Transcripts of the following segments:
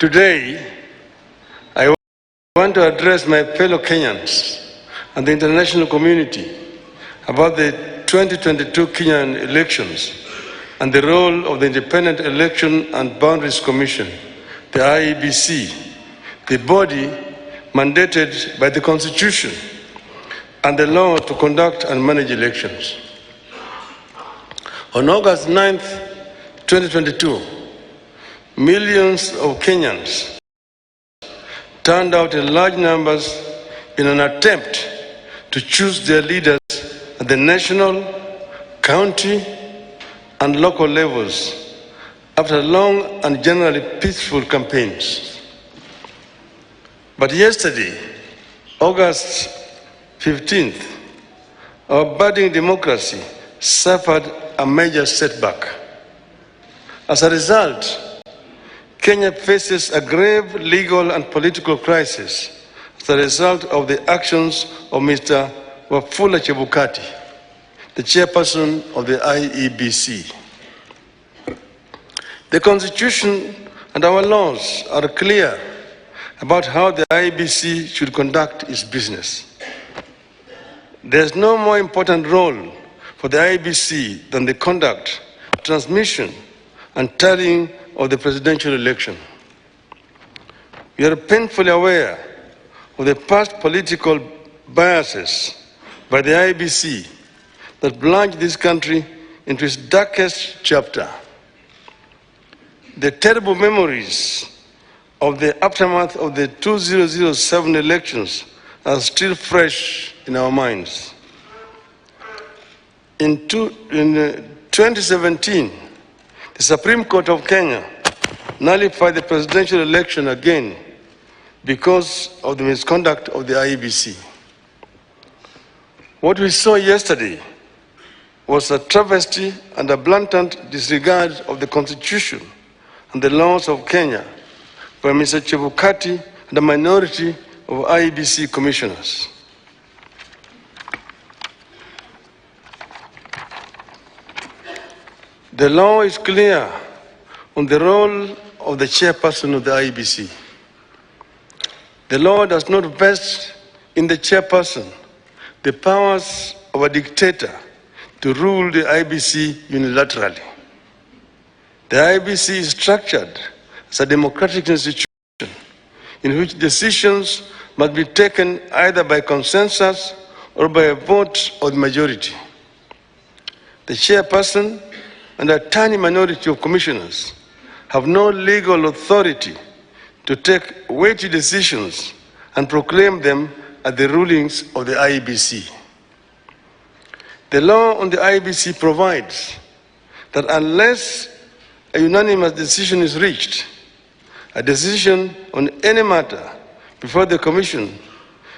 Today, I want to address my fellow Kenyans and the international community about the 2022 Kenyan elections and the role of the Independent Election and Boundaries Commission, the IEBC, the body mandated by the Constitution and the law to conduct and manage elections. On August 9th, 2022, millions of Kenyans turned out in large numbers in an attempt to choose their leaders at the national, county, and local levels after long and generally peaceful campaigns. But yesterday, August 15th, our budding democracy suffered a major setback. As a result, Kenya faces a grave legal and political crisis as a result of the actions of Mr. Wafula Chebukati, the chairperson of the IEBC. The Constitution and our laws are clear about how the IEBC should conduct its business. There is no more important role for the IEBC than the conduct, transmission, and tallying of the presidential election. We are painfully aware of the past political biases by the IEBC that plunged this country into its darkest chapter. The terrible memories of the aftermath of the 2007 elections are still fresh in our minds. In 2017, the Supreme Court of Kenya nullified the presidential election again because of the misconduct of the IEBC. What we saw yesterday was a travesty and a blatant disregard of the Constitution and the laws of Kenya by Mr. Chebukati and a minority of IEBC commissioners. The law is clear on the role of the chairperson of the IEBC. The law does not vest in the chairperson the powers of a dictator to rule the IEBC unilaterally. The IEBC is structured as a democratic institution in which decisions must be taken either by consensus or by a vote of the majority. The chairperson and a tiny minority of commissioners have no legal authority to take weighty decisions and proclaim them as the rulings of the IEBC. The law on the IEBC provides that unless a unanimous decision is reached, a decision on any matter before the Commission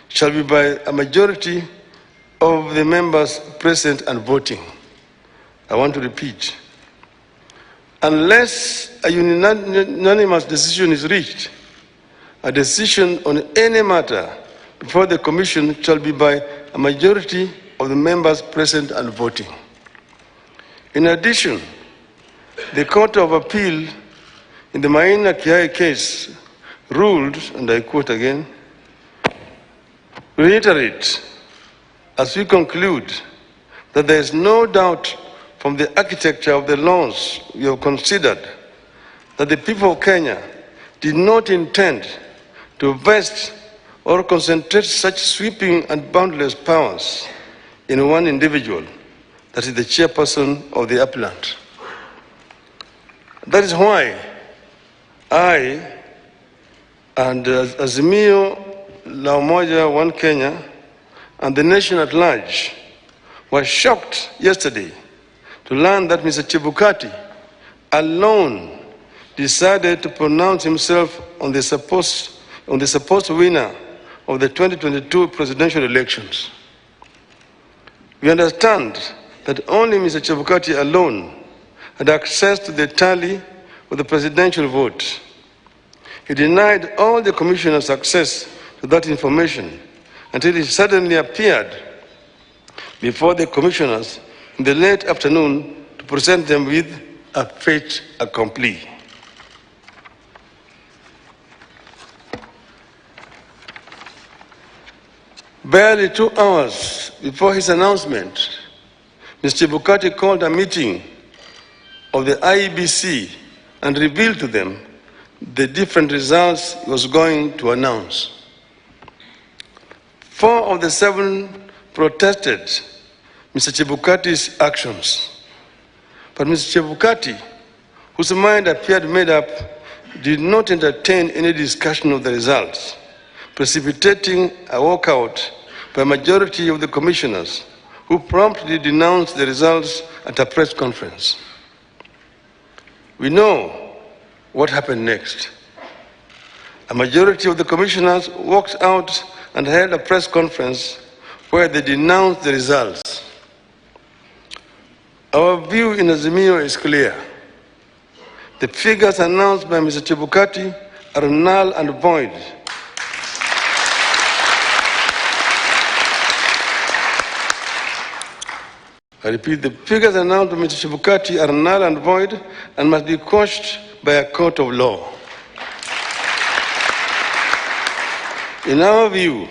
shall be by a majority of the members present and voting. I want to repeat. Unless a unanimous decision is reached, a decision on any matter before the Commission shall be by a majority of the members present and voting. In addition, the Court of Appeal in the Maina Kiai case ruled, and I quote again, reiterate, as we conclude, that there is no doubt from the architecture of the laws we have considered that the people of Kenya did not intend to vest or concentrate such sweeping and boundless powers in one individual, that is the chairperson of the appellant. That is why I and Azimio La Umoja One Kenya and the nation at large were shocked yesterday to learn that Mr. Chebukati alone decided to pronounce himself on the supposed winner of the 2022 presidential elections. We understand that only Mr. Chebukati alone had access to the tally of the presidential vote. He denied all the commissioners access to that information until he suddenly appeared before the commissioners in the late afternoon to present them with a fait accompli. Barely 2 hours before his announcement, Mr. Bukhari called a meeting of the IEBC and revealed to them the different results he was going to announce. 4 of the 7 protested Mr. Chebukati's actions. But Mr. Chebukati, whose mind appeared made up, did not entertain any discussion of the results, precipitating a walkout by a majority of the commissioners, who promptly denounced the results at a press conference. We know what happened next. A majority of the commissioners walked out and held a press conference where they denounced the results. Our view in Azimio is clear. The figures announced by Mr. Chebukati are null and void. I repeat, the figures announced by Mr. Chebukati are null and void and must be quashed by a court of law. In our view,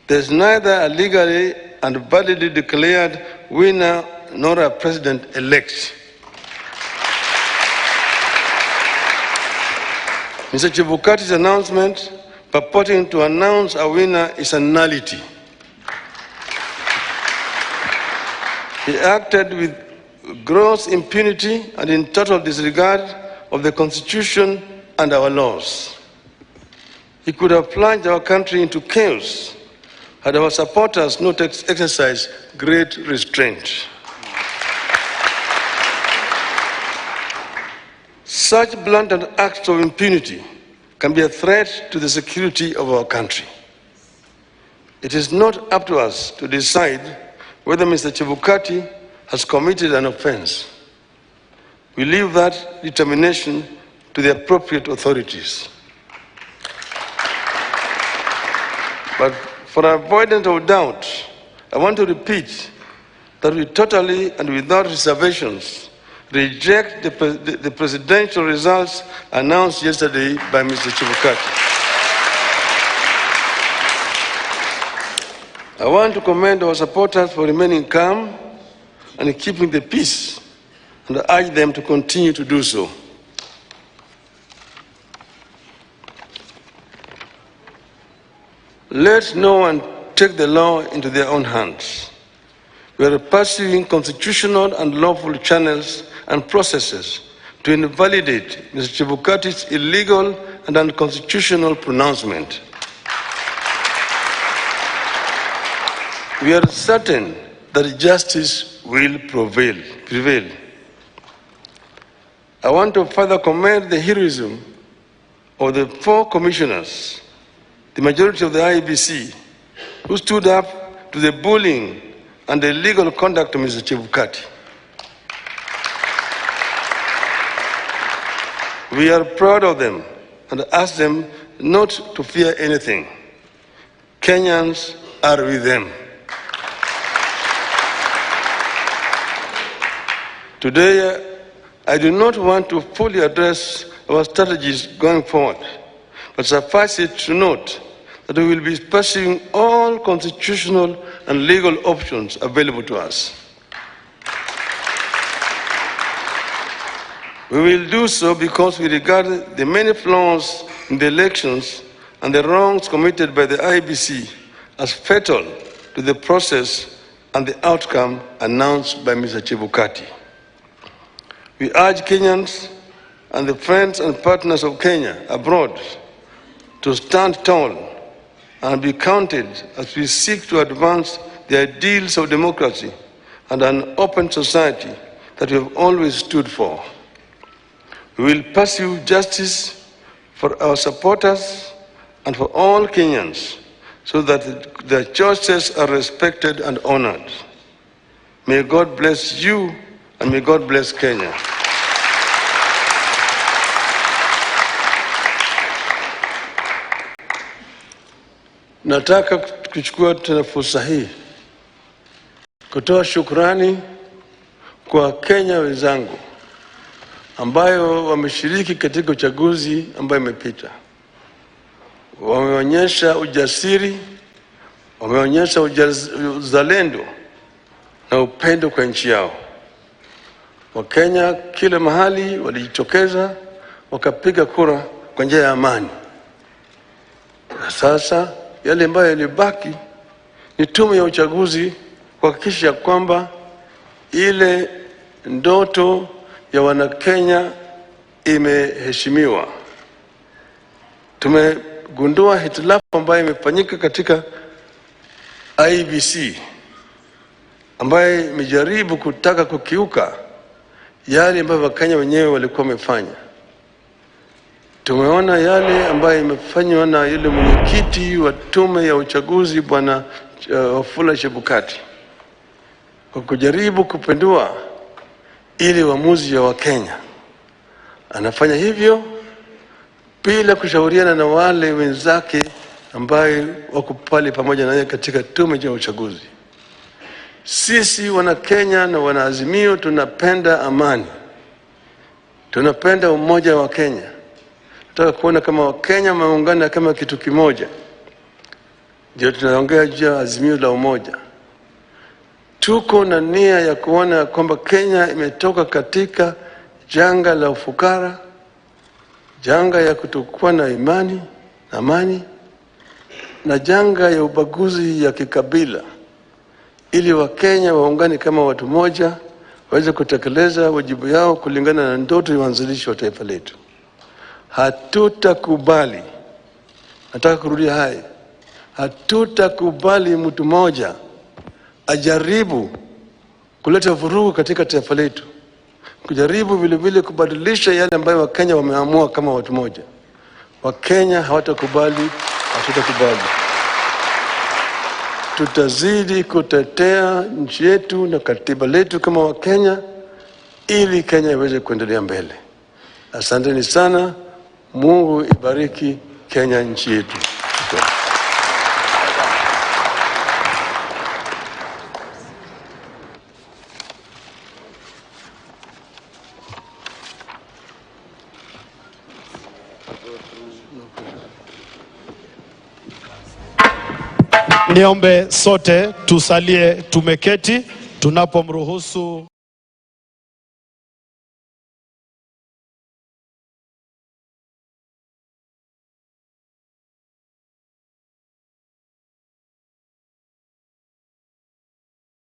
there is neither a legally and validly declared winner nor a president-elect. Mr. Chebukati's announcement purporting to announce a winner is a nullity. He acted with gross impunity and in total disregard of the Constitution and our laws. He could have plunged our country into chaos had our supporters not exercised great restraint. Such blatant acts of impunity can be a threat to the security of our country. It is not up to us to decide whether Mr. Chebukati has committed an offense. We leave that determination to the appropriate authorities. But for avoidance of doubt, I want to repeat that we totally and without reservations reject the presidential results announced yesterday by Mr. Chebukati. I want to commend our supporters for remaining calm and keeping the peace, and I urge them to continue to do so. Let no one take the law into their own hands. We are pursuing constitutional and lawful channels and processes to invalidate Mr. Chebukati's illegal and unconstitutional pronouncement. We are certain that justice will prevail. I want to further commend the heroism of the 4 commissioners, the majority of the IEBC, who stood up to the bullying and the illegal conduct of Mr. Chebukati. We are proud of them and ask them not to fear anything. Kenyans are with them. Today, I do not want to fully address our strategies going forward, but suffice it to note that we will be pursuing all constitutional and legal options available to us. We will do so because we regard the many flaws in the elections and the wrongs committed by the IEBC as fatal to the process and the outcome announced by Mr. Chebukati. We urge Kenyans and the friends and partners of Kenya abroad to stand tall and be counted as we seek to advance the ideals of democracy and an open society that we have always stood for. We will pursue justice for our supporters and for all Kenyans so that their choices are respected and honored. May God bless you and may God bless Kenya. Nataka kuchukua tena fursa hii kutoa shukrani kwa Kenya wenzangu ambayo wameshiriki katika uchaguzi ambayo imepita. Wameonyesha ujasiri, wameonyesha uzalendo na upendo kwa nchi yao. Wakenya kila mahali walijitokeza wakapiga kura kwa njia ya amani. Na sasa yale ambayo yalibaki ni tume ya uchaguzi kuhakikisha kwamba ile ndoto ya Wanakenya imeheshimiwa. Tumegundua hitilafu ambayo imefanyika katika IEBC ambayo imejaribu kutaka kukiuka yale ambayo Wakenya wenyewe walikuwa wamefanya. Tumeona yale ambayo imefanywa na yule mwenyekiti wa tume ya uchaguzi Bwana Wafula Chebukati kwa kujaribu kupindua ili uamuzi ya Wakenya. Anafanya hivyo bila kushauriana na wale wenzake ambaye wako pale pamoja naye katika tume ya uchaguzi. Sisi Wanakenya na Wanaazimio tunapenda amani. Tunapenda umoja wa Kenya. Tunataka kuona kama Wakenya wameungana kama kitu kimoja. Ndio tunaongea juu ya azimio la umoja. Tuko na nia ya kuona kwamba Kenya imetoka katika janga la ufukara, janga ya kutokuwa na amani, na janga ya ubaguzi ya kikabila, ili Wakenya waungane kama watu moja, waweze kutekeleza wajibu yao kulingana na ndoto ya uanzilishi wa taifa letu. Hatutakubali, nataka kurudia haya, hatutakubali mtu mmoja ajaribu kuleta vurugu katika taifa letu, kujaribu vile vile kubadilisha yale ambayo Wakenya wameamua kama watu moja. Wakenya hawatakubali, hatutakubali. Tutazidi kutetea nchi yetu na katiba letu kama Wakenya ili Kenya iweze kuendelea mbele. Asanteni sana. Mungu ibariki Kenya, nchi yetu. Niombe sote tusalie tumeketi tunapomruhusu